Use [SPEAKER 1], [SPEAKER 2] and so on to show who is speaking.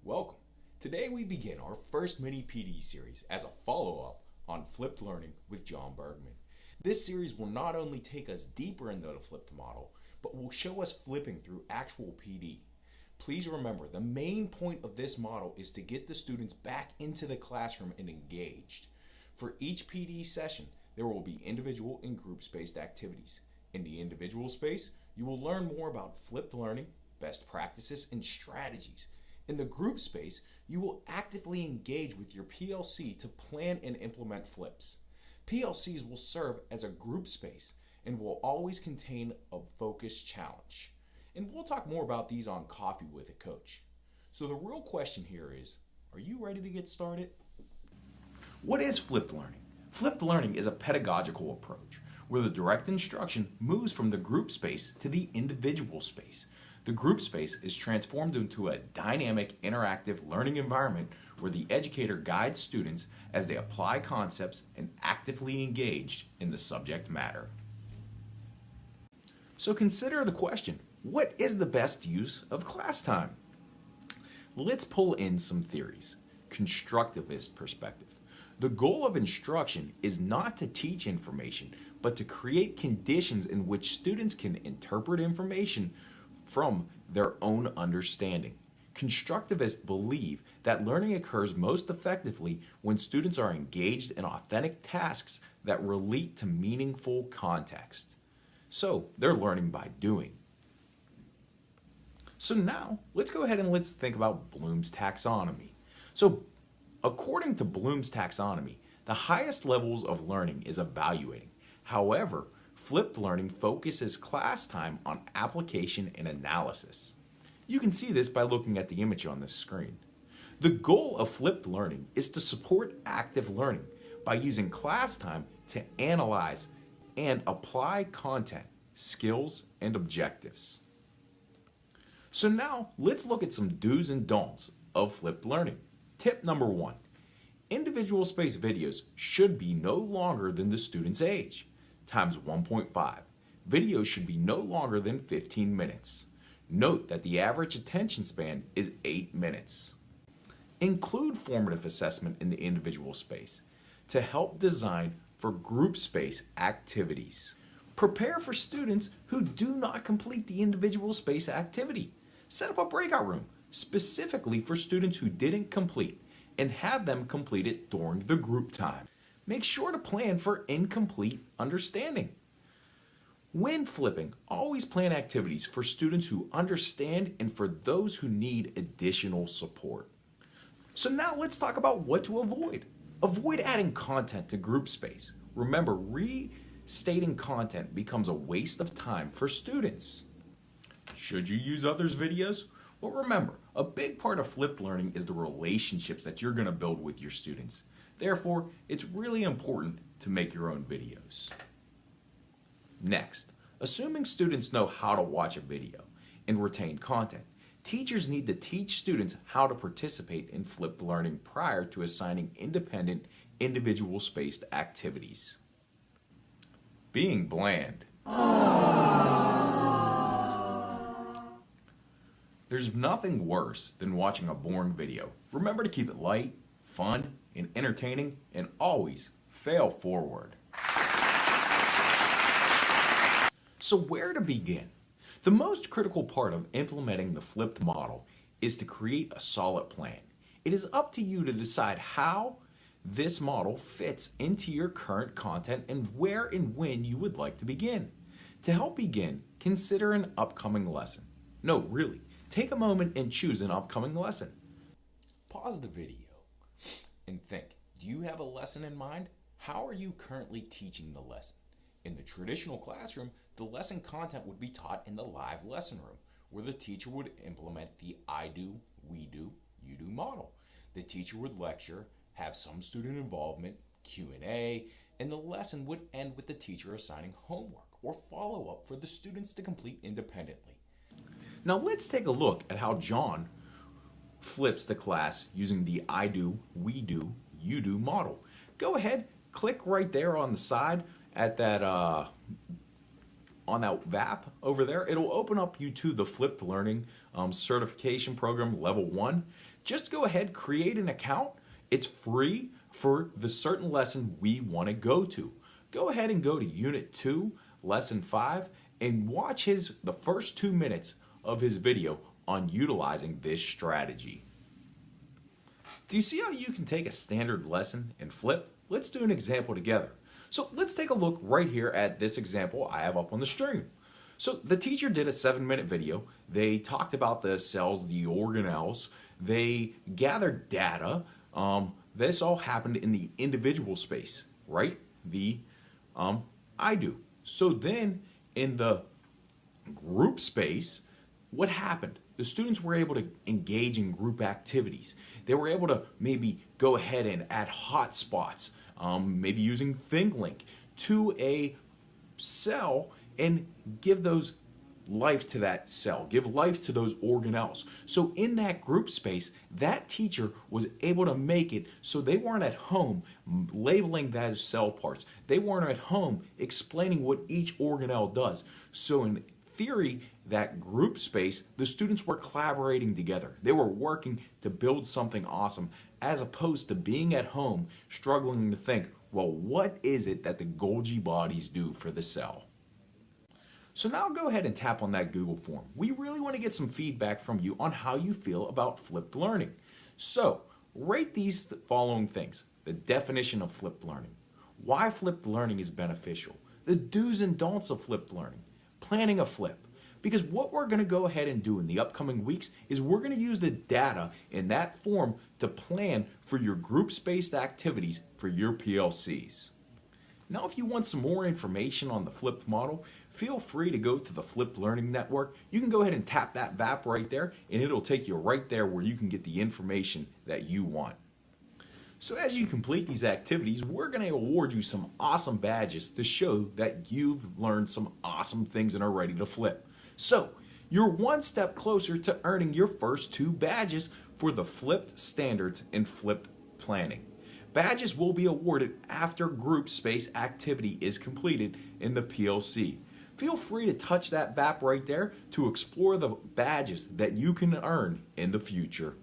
[SPEAKER 1] Welcome. Today we begin our first mini PD series as a follow-up on flipped learning with John Bergman. This series will not only take us deeper into the flipped model, but will show us flipping through actual PD. Please remember, the main point of this model is to get the students back into the classroom and engaged. For each PD session, there will be individual and group-spaced activities. In the individual space, you will learn more about flipped learning, best practices, and strategies. In the group space, you will actively engage with your PLC to plan and implement flips. PLCs will serve as a group space and will always contain a focused challenge. And we'll talk more about these on Coffee with a Coach. So the real question here is, are you ready to get started? What is flipped learning? Flipped learning is a pedagogical approach where the direct instruction moves from the group space to the individual space. The group space is transformed into a dynamic, interactive learning environment where the educator guides students as they apply concepts and actively engage in the subject matter. So consider the question, what is the best use of class time? Let's pull in some theories. Constructivist perspective. The goal of instruction is not to teach information, but to create conditions in which students can interpret information from their own understanding. Constructivists believe that learning occurs most effectively when students are engaged in authentic tasks that relate to meaningful context. So they're learning by doing. So now let's go ahead and let's think about Bloom's taxonomy. So according to Bloom's taxonomy, the highest levels of learning is evaluating. However, flipped learning focuses class time on application and analysis. You can see this by looking at the image on this screen. The goal of flipped learning is to support active learning by using class time to analyze and apply content, skills, and objectives. So now let's look at some do's and don'ts of flipped learning. Tip number 1, individual space videos should be no longer than the student's age. Times 1.5. Videos should be no longer than 15 minutes. Note that the average attention span is 8 minutes. Include formative assessment in the individual space to help design for group space activities. Prepare for students who do not complete the individual space activity. Set up a breakout room specifically for students who didn't complete and have them complete it during the group time. Make sure to plan for incomplete understanding. When flipping, always plan activities for students who understand and for those who need additional support. So now let's talk about what to avoid. Avoid adding content to group space. Remember, restating content becomes a waste of time for students. Should you use others' videos? Well, remember, a big part of flipped learning is the relationships that you're going to build with your students. Therefore, it's really important to make your own videos. Next, assuming students know how to watch a video and retain content, teachers need to teach students how to participate in flipped learning prior to assigning independent, individual spaced activities. Being bland. There's nothing worse than watching a boring video. Remember to keep it light, fun, and entertaining, and always fail forward. So where to begin? The most critical part of implementing the flipped model is to create a solid plan. It is up to you to decide how this model fits into your current content and where and when you would like to begin. To help begin, consider an upcoming lesson. No, really, take a moment and choose an upcoming lesson. Pause the video and think, do you have a lesson in mind? How are you currently teaching the lesson? In the traditional classroom, the lesson content would be taught in the live lesson room, where the teacher would implement the I do, we do, you do model. The teacher would lecture, have some student involvement, Q&A, and the lesson would end with the teacher assigning homework or follow-up for the students to complete independently. Now let's take a look at how John flips the class using the I do, we do, you do model. Go ahead, click right there on the side at that on that VAP over there. It'll open up you to the flipped learning certification program level 1, just go ahead, create an account. It's free for the certain lesson we want to go to. Go ahead and go to Unit 2, Lesson 5, and watch the first 2 minutes of his video on utilizing this strategy. Do you see how you can take a standard lesson and flip? Let's do an example together. So let's take a look right here at this example I have up on the stream. So the teacher did a 7-minute video. They talked about the cells, the organelles. They gathered data. This all happened in the individual space, right? The I do. So then in the group space, what happened? The students were able to engage in group activities. They were able to maybe go ahead and add hotspots, maybe using ThinkLink to a cell and give those life to that cell, give life to those organelles. So in that group space, that teacher was able to make it so they weren't at home labeling those cell parts. They weren't at home explaining what each organelle does. So in theory, that group space, the students were collaborating together. They were working to build something awesome, as opposed to being at home struggling to think, well, what is it that the Golgi bodies do for the cell? So now go ahead and tap on that Google form. We really want to get some feedback from you on how you feel about flipped learning. So rate these following things: the definition of flipped learning, why flipped learning is beneficial, the do's and don'ts of flipped learning, planning a flip. Because what we're going to go ahead and do in the upcoming weeks is we're going to use the data in that form to plan for your group-spaced activities for your PLCs. Now, if you want some more information on the flipped model, feel free to go to the Flipped Learning Network. You can go ahead and tap that VAP right there, and it'll take you right there where you can get the information that you want. So as you complete these activities, we're going to award you some awesome badges to show that you've learned some awesome things and are ready to flip. So you're one step closer to earning your first 2 badges for the Flipped Standards and Flipped Planning. Badges will be awarded after group space activity is completed in the PLC. Feel free to touch that VAP right there to explore the badges that you can earn in the future.